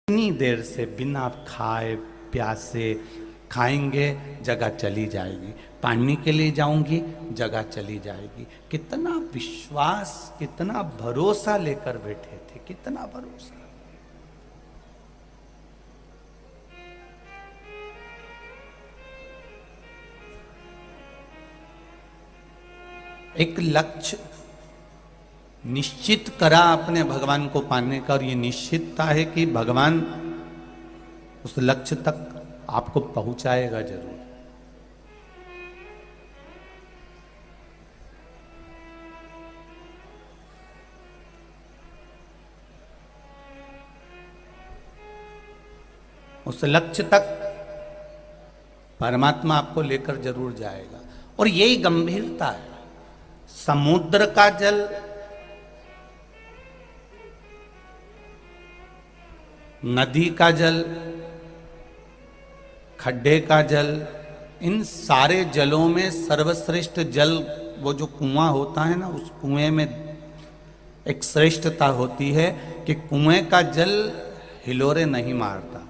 इतनी देर से बिना खाए प्यासे खाएंगे जगह चली जाएगी, पानी के लिए जाऊंगी जगह चली जाएगी। कितना विश्वास, कितना भरोसा लेकर बैठे थे, कितना भरोसा। एक लक्ष्य निश्चित करा अपने भगवान को पाने का, और ये निश्चितता है कि भगवान उस लक्ष्य तक आपको पहुंचाएगा जरूर। उस लक्ष्य तक परमात्मा आपको लेकर जरूर जाएगा। और यही गंभीरता है। समुद्र का जल, नदी का जल, खड्डे का जल, इन सारे जलों में सर्वश्रेष्ठ जल वो जो कुआं होता है ना, उस कुएं में एक श्रेष्ठता होती है कि कुएं का जल हिलोरे नहीं मारता।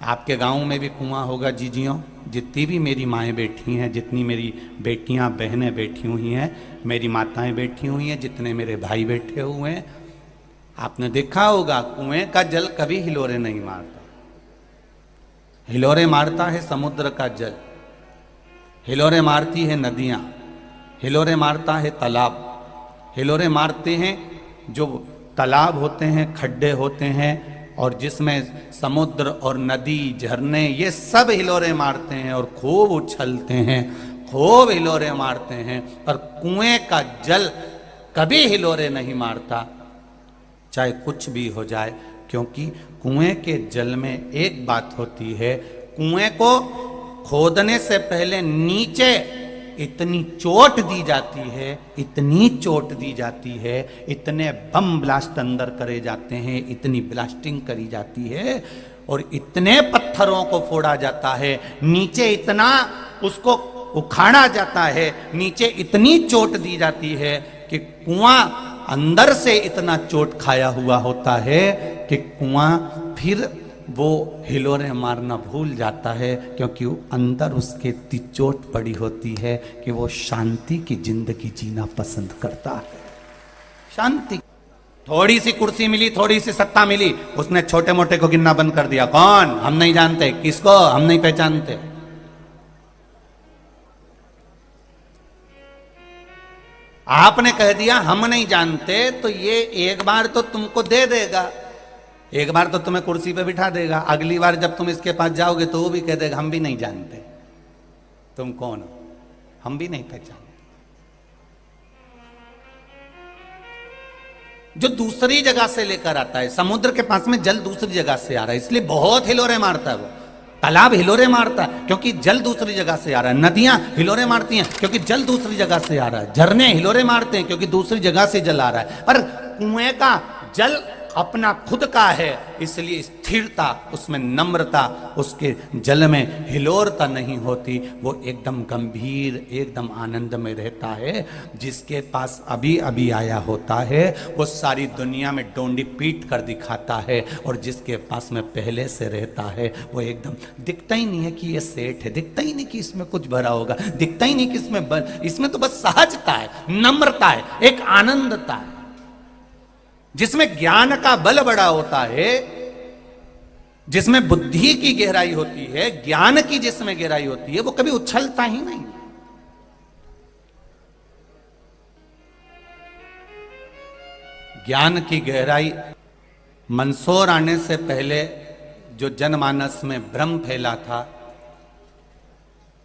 आपके गांव में भी कुआं होगा जीजियों, जितनी भी मेरी माएँ बैठी हैं, जितनी मेरी बेटियां बहनें बैठी हुई हैं, मेरी माताएं बैठी हुई हैं, जितने मेरे भाई बैठे हुए हैं, आपने देखा होगा कुएं का जल कभी हिलोरे नहीं मारता। हिलोरे मारता है समुद्र का जल, हिलोरे मारती है नदियां, हिलोरे मारता है तालाब, हिलोरे मारते हैं जो तालाब होते हैं, खड्डे होते हैं, और जिसमें समुद्र और नदी, झरने, ये सब हिलोरे मारते हैं और खूब उछलते हैं, खूब हिलोरे मारते हैं। पर कुएं का जल कभी हिलोरे नहीं मारता, चाहे कुछ भी हो जाए। क्योंकि कुएं के जल में एक बात होती है, कुएं को खोदने से पहले नीचे इतनी चोट दी जाती है, इतनी चोट दी जाती है, इतने बम ब्लास्ट अंदर करे जाते हैं, इतनी ब्लास्टिंग करी जाती है, और इतने पत्थरों को फोड़ा जाता है, नीचे इतना उसको उखाड़ा जाता है, नीचे इतनी चोट दी जाती है कि कुआं अंदर से इतना चोट खाया हुआ होता है कि कुआं फिर वो हिलोरे मारना भूल जाता है, क्योंकि अंदर उसके इतनी चोट पड़ी होती है कि वो शांति की जिंदगी जीना पसंद करता है। शांति। थोड़ी सी कुर्सी मिली, थोड़ी सी सत्ता मिली, उसने छोटे मोटे को गिनना बंद कर दिया। कौन? हम नहीं जानते। किसको? हम नहीं पहचानते। आपने कह दिया हम नहीं जानते, तो ये एक बार तो तुमको दे देगा, एक बार तो तुम्हें कुर्सी पे बिठा देगा, अगली बार जब तुम इसके पास जाओगे तो वो भी कह देगा हम भी नहीं जानते, तुम कौन हो, हम भी नहीं पहचानते। जो दूसरी जगह से लेकर आता है, समुद्र के पास में जल दूसरी जगह से आ रहा है, इसलिए बहुत हिलोरे मारता है वो। तालाब हिलोरे मारता है क्योंकि जल दूसरी जगह से आ रहा है, नदियां हिलोरे मारती हैं क्योंकि जल दूसरी जगह से आ रहा है, झरने हिलोरे मारते हैं क्योंकि दूसरी जगह से जल आ रहा है। पर कुएं का जल अपना खुद का है, इसलिए स्थिरता, उसमें नम्रता, उसके जल में हिलोरता नहीं होती, वो एकदम गंभीर, एकदम आनंद में रहता है। जिसके पास अभी अभी आया होता है वो सारी दुनिया में डोंडी पीट कर दिखाता है, और जिसके पास में पहले से रहता है वो एकदम दिखता ही नहीं है कि ये सेठ है, दिखता ही नहीं कि इसमें कुछ भरा होगा, दिखता ही नहीं कि इसमें तो बस सहजता है, नम्रता है, एक आनंदता है। जिसमें ज्ञान का बल बड़ा होता है, जिसमें बुद्धि की गहराई होती है, ज्ञान की जिसमें गहराई होती है, वो कभी उछलता ही नहीं। ज्ञान की गहराई। मंदसौर आने से पहले जो जनमानस में भ्रम फैला था,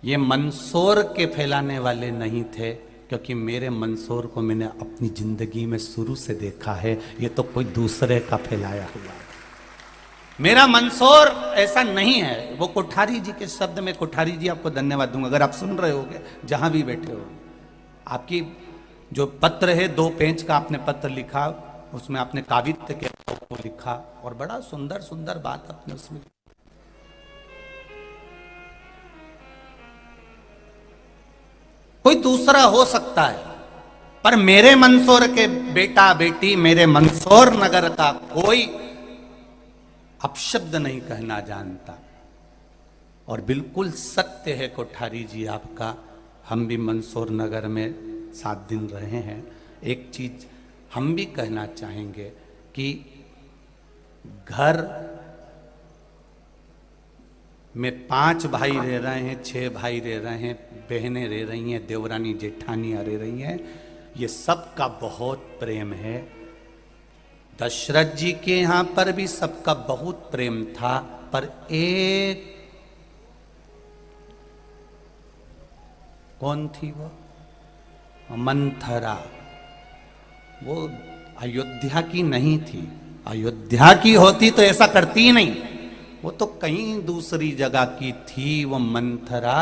ये मंदसौर के फैलाने वाले नहीं थे, क्योंकि मेरे मंदसौर को मैंने अपनी जिंदगी में शुरू से देखा है, ये तो कोई दूसरे का फैलाया हुआ है। मेरा मंदसौर ऐसा नहीं है। वो कोठारी जी के शब्द में, कोठारी जी आपको धन्यवाद दूंगा अगर आप सुन रहे होगे, जहां भी बैठे हो। आपकी जो पत्र है, 2 पेज का आपने पत्र लिखा, उसमें आपने काव्यत्य के को लिखा, और बड़ा सुंदर सुंदर बात आपने उसमें। कोई दूसरा हो सकता है, पर मेरे मंदसौर के बेटा बेटी, मेरे मंदसौर नगर का कोई अपशब्द नहीं कहना जानता। और बिल्कुल सत्य है कोठारी जी आपका, हम भी मंदसौर नगर में 7 दिन रहे हैं। एक चीज हम भी कहना चाहेंगे कि घर में 5 भाई रह रहे हैं, 6 भाई रह रहे हैं, बहनें रह रही हैं, देवरानी जेठानियां रह रही हैं, ये सबका बहुत प्रेम है। दशरथ जी के यहां पर भी सबका बहुत प्रेम था, पर एक कौन थी वो? मंथरा। वो अयोध्या की नहीं थी। अयोध्या की होती तो ऐसा करती ही नहीं, वो तो कहीं दूसरी जगह की थी वो मंथरा।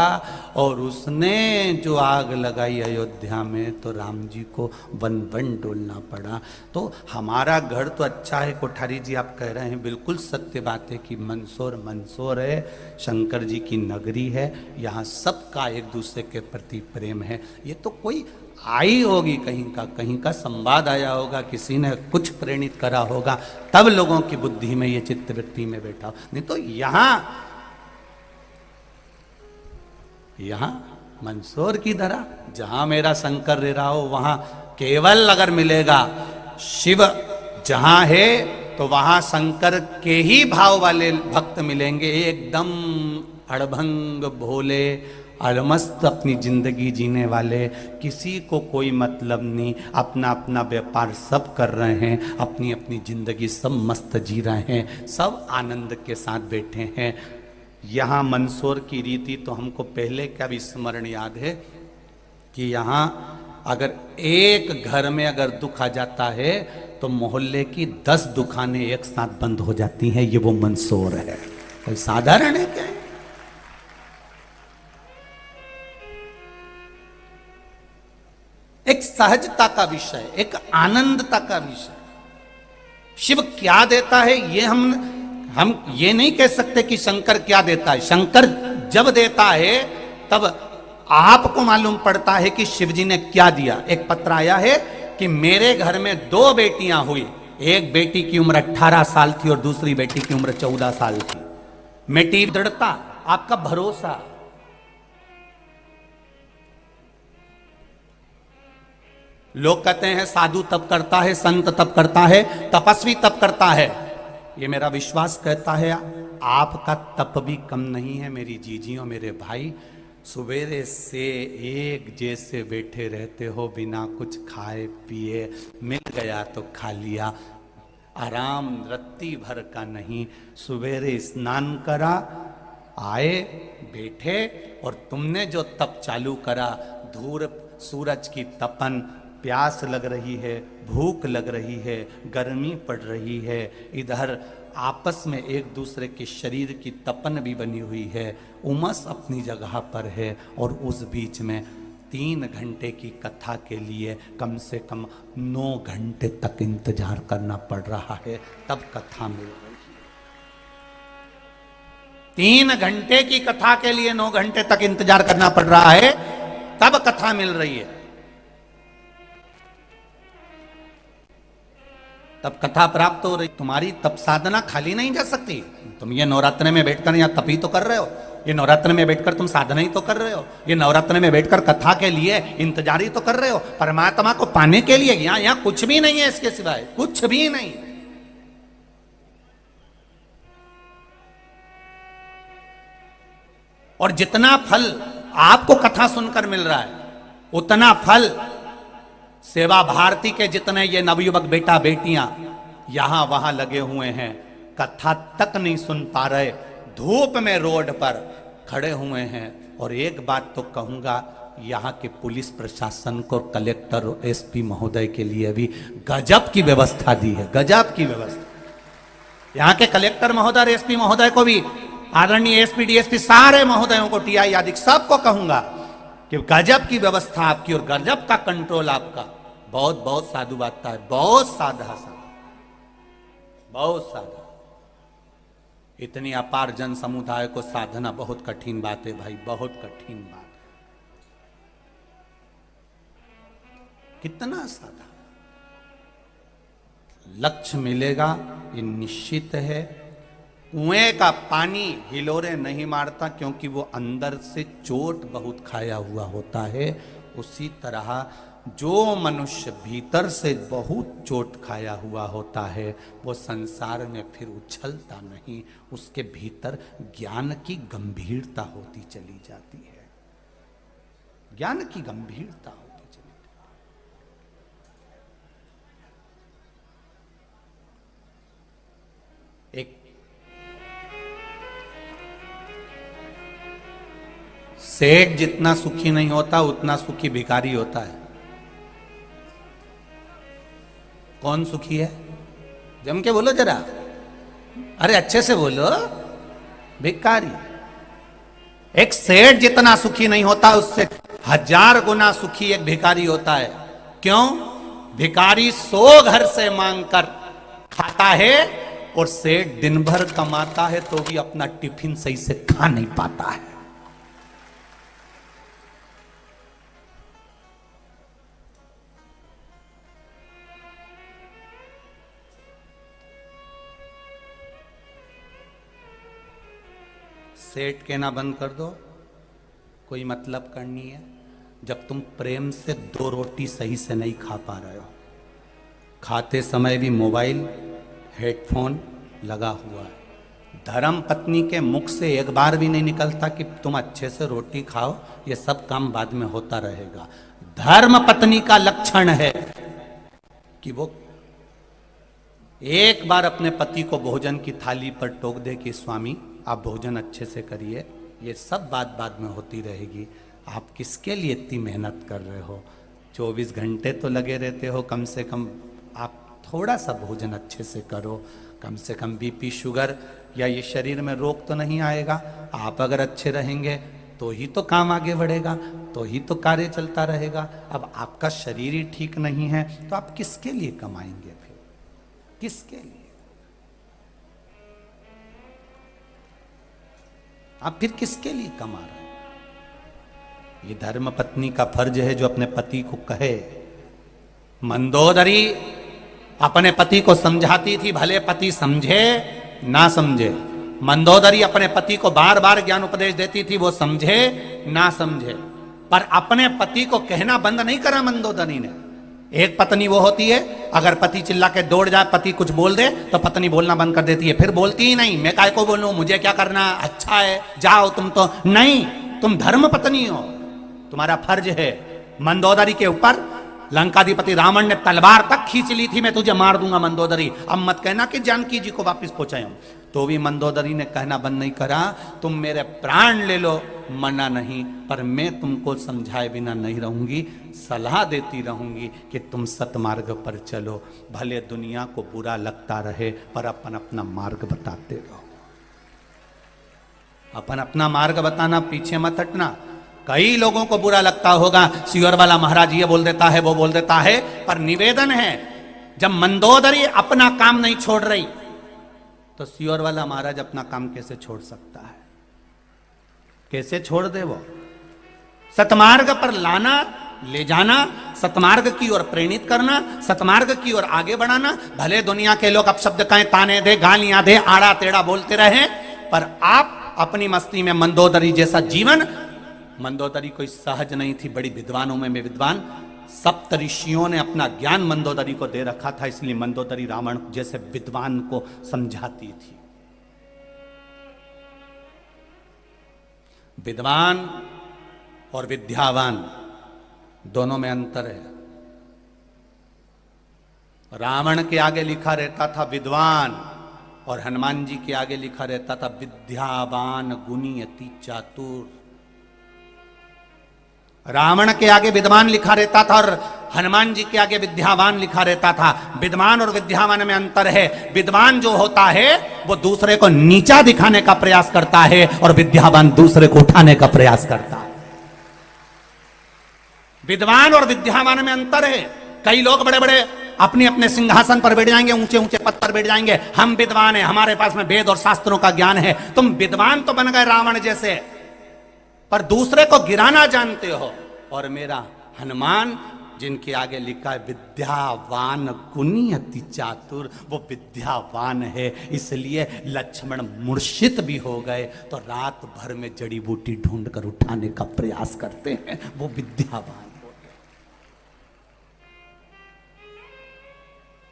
और उसने जो आग लगाई अयोध्या में तो राम जी को वन वन डोलना पड़ा। तो हमारा घर तो अच्छा है कोठारी जी, आप कह रहे हैं, बिल्कुल सत्य बात है कि मंदसौर मंदसौर है, शंकर जी की नगरी है, यहाँ सबका एक दूसरे के प्रति प्रेम है। ये तो कोई आई होगी कहीं का संवाद आया होगा, किसी ने कुछ प्रेरित करा होगा, तब लोगों की बुद्धि में ये चित्तवृत्ति में बैठा, नहीं तो यहां मंदसौर की तरह जहां मेरा शंकर रह रहा हो, वहां केवल अगर मिलेगा शिव जहां है तो वहां शंकर के ही भाव वाले भक्त मिलेंगे, एकदम अड़भंग भोले अलमस्त अपनी जिंदगी जीने वाले, किसी को कोई मतलब नहीं, अपना अपना व्यापार सब कर रहे हैं, अपनी अपनी जिंदगी सब मस्त जी रहे हैं, सब आनंद के साथ बैठे हैं। यहाँ मंदसौर की रीति तो हमको पहले का भी स्मरण याद है कि यहाँ अगर एक घर में अगर दुख आ जाता है तो मोहल्ले की 10 दुकानें एक साथ बंद हो जाती हैं। ये वो मंदसौर है, कोई साधारण है क्या? एक सहजता का विषय, एक आनंदता का विषय। शिव क्या देता है ये हम ये नहीं कह सकते कि शंकर क्या देता है। शंकर जब देता है तब आपको मालूम पड़ता है कि शिव जी ने क्या दिया। एक पत्र आया है कि मेरे घर में 2 बेटियां हुई, एक बेटी की उम्र 18 साल थी और दूसरी बेटी की उम्र 14 साल थी। मेरी दृढ़ता, आपका भरोसा, लोग कहते हैं साधु तप करता है, संत तप करता है, तपस्वी तप करता है। ये मेरा विश्वास कहता है आपका तप भी कम नहीं है मेरी जीजियों, मेरे भाई। सवेरे से एक जैसे बैठे रहते हो, बिना कुछ खाए पिए, मिल गया तो खा लिया, आराम रत्ती भर का नहीं। सवेरे स्नान करा, आए बैठे, और तुमने जो तप चालू करा, धूप सूरज की तपन, प्यास लग रही है, भूख लग रही है, गर्मी पड़ रही है, इधर आपस में एक दूसरे के शरीर की तपन भी बनी हुई है, उमस अपनी जगह पर है, और उस बीच में 3 घंटे की कथा के लिए कम से कम 9 घंटे तक इंतजार करना पड़ रहा है, तब कथा मिल रही है। 3 घंटे की कथा के लिए 9 घंटे तक इंतजार करना पड़ रहा है, तब कथा मिल रही है, तब कथा प्राप्त हो रही। तुम्हारी तप साधना खाली नहीं जा सकती। तुम ये नवरात्र में बैठकर यहाँ तप ही तो कर रहे हो, ये नवरात्र में बैठकर तुम साधना ही तो कर रहे हो, ये नवरात्र में बैठकर कथा के लिए इंतजार ही तो कर रहे हो, परमात्मा को पाने के लिए। यहाँ कुछ भी नहीं है इसके सिवाय, कुछ भी नहीं। और जितना फल आपको कथा सुनकर मिल रहा है, उतना फल सेवा भारती के जितने ये नवयुवक बेटा बेटियां यहां वहां लगे हुए हैं, कथा तक नहीं सुन पा रहे, धूप में रोड पर खड़े हुए हैं। और एक बात तो कहूंगा, यहाँ के पुलिस प्रशासन को, कलेक्टर एसपी महोदय के लिए भी गजब की व्यवस्था दी है, गजब की व्यवस्था। यहाँ के कलेक्टर महोदय, एसपी महोदय को भी, आदरणीय एसपी डीएसपी सारे महोदयों को, टीआई आदि सबको कहूंगा कि गजब की व्यवस्था आपकी और गजब का कंट्रोल आपका। बहुत बहुत साधुवादता है, बहुत साधा सा, बहुत साधा। इतनी अपार जन समुदाय को साधना बहुत कठिन बात है भाई, बहुत कठिन बात। कितना साधा, लक्ष्य मिलेगा ये निश्चित है। कुएं का पानी हिलोरे नहीं मारता क्योंकि वो अंदर से चोट बहुत खाया हुआ होता है। उसी तरह जो मनुष्य भीतर से बहुत चोट खाया हुआ होता है वो संसार में फिर उछलता नहीं, उसके भीतर ज्ञान की गंभीरता होती चली जाती है, ज्ञान की गंभीरता होती चली जाती। एक सेठ जितना सुखी नहीं होता उतना सुखी भिखारी होता है। कौन सुखी है? जम के बोलो जरा, अरे अच्छे से बोलो। भिखारी। एक सेठ जितना सुखी नहीं होता उससे 1000 गुना सुखी एक भिखारी होता है। क्यों? भिखारी 100 घर से मांगकर खाता है और सेठ दिन भर कमाता है तो भी अपना टिफिन सही से खा नहीं पाता है। सेठ कहना बंद कर दो, कोई मतलब करनी है। जब तुम प्रेम से 2 रोटी सही से नहीं खा पा रहे हो, खाते समय भी मोबाइल हेडफोन लगा हुआ है, धर्म पत्नी के मुख से एक बार भी नहीं निकलता कि तुम अच्छे से रोटी खाओ, ये सब काम बाद में होता रहेगा। धर्म पत्नी का लक्षण है कि वो एक बार अपने पति को भोजन की थाली पर टोक दे कि स्वामी आप भोजन अच्छे से करिए, ये सब बात बाद में होती रहेगी। आप किसके लिए इतनी मेहनत कर रहे हो? 24 घंटे तो लगे रहते हो, कम से कम आप थोड़ा सा भोजन अच्छे से करो, कम से कम बीपी शुगर या ये शरीर में रोग तो नहीं आएगा। आप अगर अच्छे रहेंगे तो ही तो काम आगे बढ़ेगा, तो ही तो कार्य चलता रहेगा। अब आपका शरीर ही ठीक नहीं है तो आप किसके लिए कमाएंगे? फिर किसके लिए? आप फिर किसके लिए कमा रहे हैं? ये धर्म पत्नी का फर्ज है जो अपने पति को कहे। मंदोदरी अपने पति को समझाती थी, भले पति समझे ना समझे। मंदोदरी अपने पति को बार बार ज्ञान उपदेश देती थी, वो समझे ना समझे, पर अपने पति को कहना बंद नहीं करा मंदोदरी ने। एक पत्नी वो होती है, अगर पति चिल्ला के दौड़ जाए, पति कुछ बोल दे तो पत्नी बोलना बंद कर देती है, फिर बोलती ही नहीं, मैं काय को बोलूं, मुझे क्या करना, अच्छा है जाओ तुम। तो नहीं, तुम धर्म पत्नी हो, तुम्हारा फर्ज है। मंदोदरी के ऊपर लंकाधिपति रावण ने तलवार तक खींच ली थी, मैं तुझे मार दूंगा मंदोदरी, अब मत कहना कि जानकी जी को वापिस पहुंचाऊं। तो भी मंदोदरी ने कहना बंद नहीं करा, तुम मेरे प्राण ले लो, मना नहीं, पर मैं तुमको समझाए बिना नहीं रहूंगी, सलाह देती रहूंगी कि तुम सतमार्ग पर चलो। भले दुनिया को बुरा लगता रहे पर अपन अपना मार्ग बताते रहो, अपन अपना मार्ग बताना, पीछे मत हटना। कई लोगों को बुरा लगता होगा, सियोर वाला महाराज ये बोल देता है, वो बोल देता है, पर निवेदन है, जब मंदोदरी अपना काम नहीं छोड़ रही तो सियोर वाला महाराज अपना काम कैसे छोड़ सकता है? कैसे छोड़ दे? वो सतमार्ग पर लाना, ले जाना, सतमार्ग की ओर प्रेरित करना, सतमार्ग की ओर आगे बढ़ाना। भले दुनिया के लोग अपशब्द कहें, ताने दे, गालियां दे, आड़ा टेढ़ा बोलते रहे, पर आप अपनी मस्ती में मंदोदरी जैसा जीवन। मंदोदरी कोई सहज नहीं थी, बड़ी विद्वानों में विद्वान, सप्त ऋषियों ने अपना ज्ञान मंदोदरी को दे रखा था, इसलिए मंदोदरी रावण जैसे विद्वान को समझाती थी। विद्वान और विद्यावान दोनों में अंतर है। रावण के आगे लिखा रहता था विद्वान और हनुमान जी के आगे लिखा रहता था विद्यावान गुणी अति चातुर। रावण के आगे विद्वान लिखा रहता था और हनुमान जी के आगे विद्यावान लिखा रहता था। विद्वान और विद्यावान में अंतर है। विद्वान जो होता है वो दूसरे को नीचा दिखाने का प्रयास करता है और विद्यावान दूसरे को उठाने का प्रयास करता है। विद्वान और विद्यावान में अंतर है। कई लोग बड़े बड़े अपने अपने सिंहासन पर बैठ जाएंगे, ऊंचे ऊंचे पद पर बैठ जाएंगे, हम विद्वान हैं, हमारे पास में वेद और शास्त्रों का ज्ञान है। तुम विद्वान तो बन गए रावण जैसे, पर दूसरे को गिराना जानते हो। और मेरा हनुमान जिनके आगे लिखा है विद्यावान गुणी अति चातुर, वो विद्यावान है, इसलिए लक्ष्मण मूर्छित भी हो गए तो रात भर में जड़ी बूटी ढूंढ कर उठाने का प्रयास करते हैं, वो विद्यावान हो गए।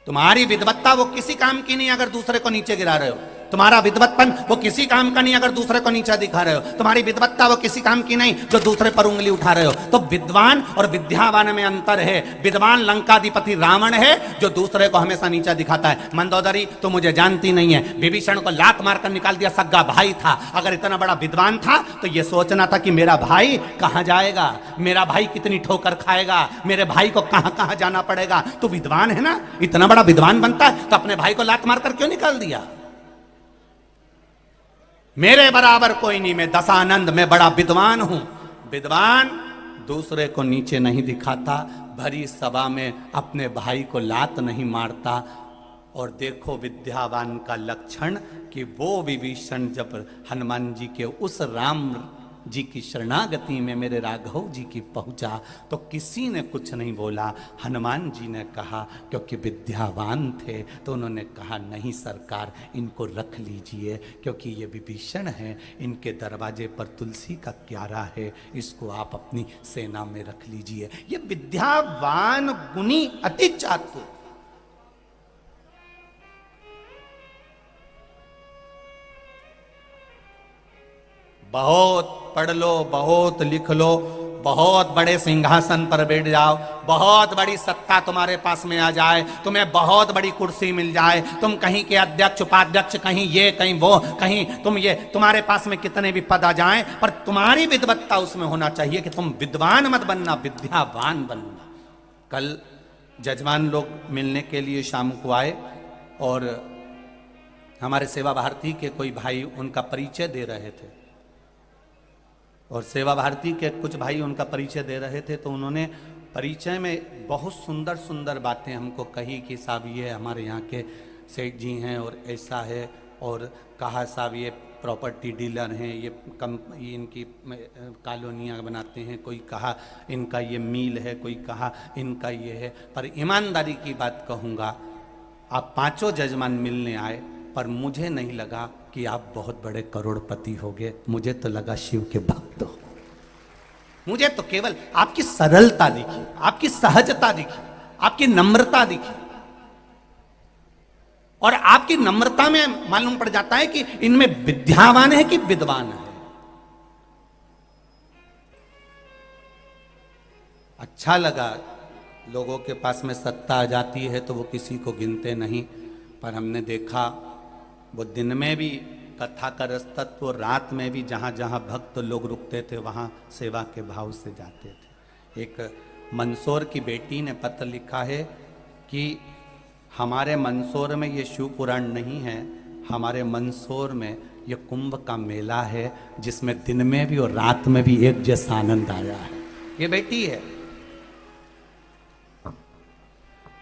तुम्हारी विद्वत्ता वो किसी काम की नहीं अगर दूसरे को नीचे गिरा रहे हो, तुम्हारा विद्वत्पन वो किसी काम का नहीं अगर दूसरे को नीचा दिखा रहे हो, तुम्हारी विद्वत्ता वो किसी काम की नहीं जो दूसरे पर उंगली उठा रहे हो। तो विद्वान और विद्यावान में अंतर है। विद्वान लंकाधिपति रावण है जो दूसरे को हमेशा नीचा दिखाता है। मंदोदरी तो मुझे जानती नहीं है, विभीषण को लात मारकर निकाल दिया, सग्गा भाई था। अगर इतना बड़ा विद्वान था तो यह सोचना था कि मेरा भाई कहां जाएगा, मेरा भाई कितनी ठोकर खाएगा, मेरे भाई को कहां कहां जाना पड़ेगा। तो विद्वान है ना, इतना बड़ा विद्वान बनता है तो अपने भाई को लात मारकर क्यों निकाल दिया। मेरे बराबर कोई नहीं, मैं दशानंद, मैं बड़ा विद्वान हूं। विद्वान दूसरे को नीचे नहीं दिखाता, भरी सभा में अपने भाई को लात नहीं मारता। और देखो विद्यावान का लक्षण कि वो विभीषण जब हनुमान जी के उस राम जी की शरणागति में मेरे राघव जी की पहुंचा तो किसी ने कुछ नहीं बोला। हनुमान जी ने कहा, क्योंकि विद्यावान थे तो उन्होंने कहा नहीं सरकार, इनको रख लीजिए क्योंकि ये विभीषण हैं, इनके दरवाजे पर तुलसी का क्यारा है, इसको आप अपनी सेना में रख लीजिए। ये विद्यावान गुणी अति चातुर। बहुत पढ़ लो, बहुत लिख लो, बहुत बड़े सिंहासन पर बैठ जाओ, बहुत बड़ी सत्ता तुम्हारे पास में आ जाए, तुम्हें बहुत बड़ी कुर्सी मिल जाए, तुम कहीं के अध्यक्ष उपाध्यक्ष, कहीं ये कहीं वो, कहीं तुम ये, तुम्हारे पास में कितने भी पद आ जाएं, पर तुम्हारी विद्वत्ता उसमें होना चाहिए कि तुम विद्वान मत बनना, विद्यावान बनना। कल जजमान लोग मिलने के लिए शाम को आए और हमारे सेवा भारती के कोई भाई उनका परिचय दे रहे थे और सेवा भारती के कुछ भाई उनका परिचय दे रहे थे। तो उन्होंने परिचय में बहुत सुंदर सुंदर बातें हमको कही कि साहब ये हमारे यहाँ के सेठ जी हैं और ऐसा है, और कहा साहब ये प्रॉपर्टी डीलर हैं, ये इनकी कॉलोनियाँ बनाते हैं, कोई कहा इनका ये मील है, कोई कहा इनका ये है। पर ईमानदारी की बात कहूँगा, आप पांचों जजमान मिलने आए पर मुझे नहीं लगा कि आप बहुत बड़े करोड़पति होगे, मुझे तो लगा शिव के भक्त हो। मुझे तो केवल आपकी सरलता दिखी, आपकी सहजता दिखी, आपकी नम्रता दिखी, और आपकी नम्रता में मालूम पड़ जाता है कि इनमें विद्यावान है कि विद्वान है। अच्छा लगा, लोगों के पास में सत्ता आ जाती है तो वो किसी को गिनते नहीं, पर हमने देखा वो दिन में भी कथा का रसतत्व, रात में भी जहाँ जहाँ भक्त लोग रुकते थे वहाँ सेवा के भाव से जाते थे। एक मंदसौर की बेटी ने पत्र लिखा है कि हमारे मंदसौर में ये शिव पुराण नहीं है, हमारे मंदसौर में ये कुंभ का मेला है जिसमें दिन में भी और रात में भी एक जैसा आनंद आया है। ये बेटी है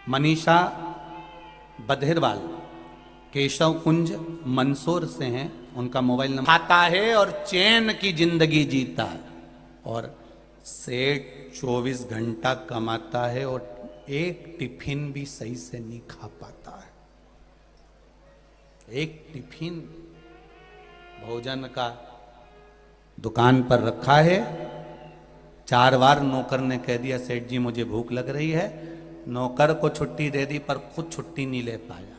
मनीषा बधेरवाल, केशव कुंज मंदसौर से हैं। उनका मोबाइल नंबर खाता है और चैन की जिंदगी जीता है, और सेठ 24 घंटा कमाता है और एक टिफिन भी सही से नहीं खा पाता है। एक टिफिन भोजन का दुकान पर रखा है, 4 बार नौकर ने कह दिया सेठ जी मुझे भूख लग रही है, नौकर को छुट्टी दे दी पर खुद छुट्टी नहीं ले पाया,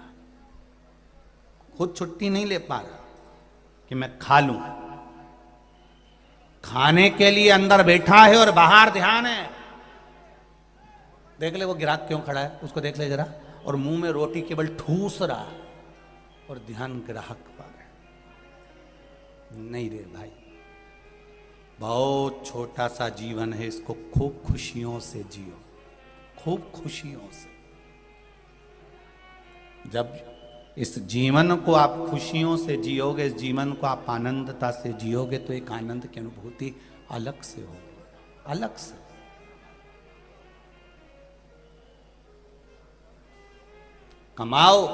खुद छुट्टी नहीं ले पा रहा कि मैं खा लूं। खाने के लिए अंदर बैठा है और बाहर ध्यान है। देख ले वो ग्राहक क्यों खड़ा है, उसको देख ले जरा, और मुंह में रोटी केवल ठूस रहा और ध्यान ग्राहक पर है। नहीं रे भाई, बहुत छोटा सा जीवन है, इसको खूब खुशियों से जियो, खूब खुशियों से। जब इस जीवन को आप खुशियों से जियोगे, इस जीवन को आप आनंदता से जियोगे तो एक आनंद की अनुभूति अलग से होगी, अलग से। कमाओ,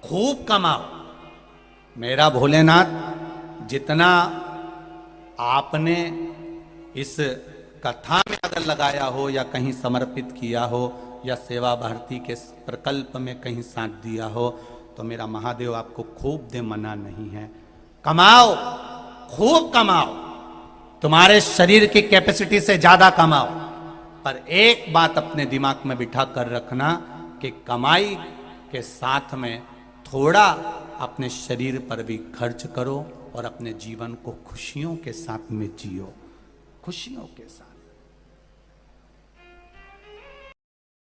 खूब कमाओ। मेरा भोलेनाथ, जितना आपने इस कथा में अगर लगाया हो या कहीं समर्पित किया हो या सेवा भारती के प्रकल्प में कहीं साथ दिया हो, तो मेरा महादेव आपको खूब दे, मना नहीं है। कमाओ, खूब कमाओ, तुम्हारे शरीर की कैपेसिटी से ज्यादा कमाओ, पर एक बात अपने दिमाग में बिठा कर रखना कि कमाई के साथ में थोड़ा अपने शरीर पर भी खर्च करो और अपने जीवन को खुशियों के साथ में जियो, खुशियों के साथ।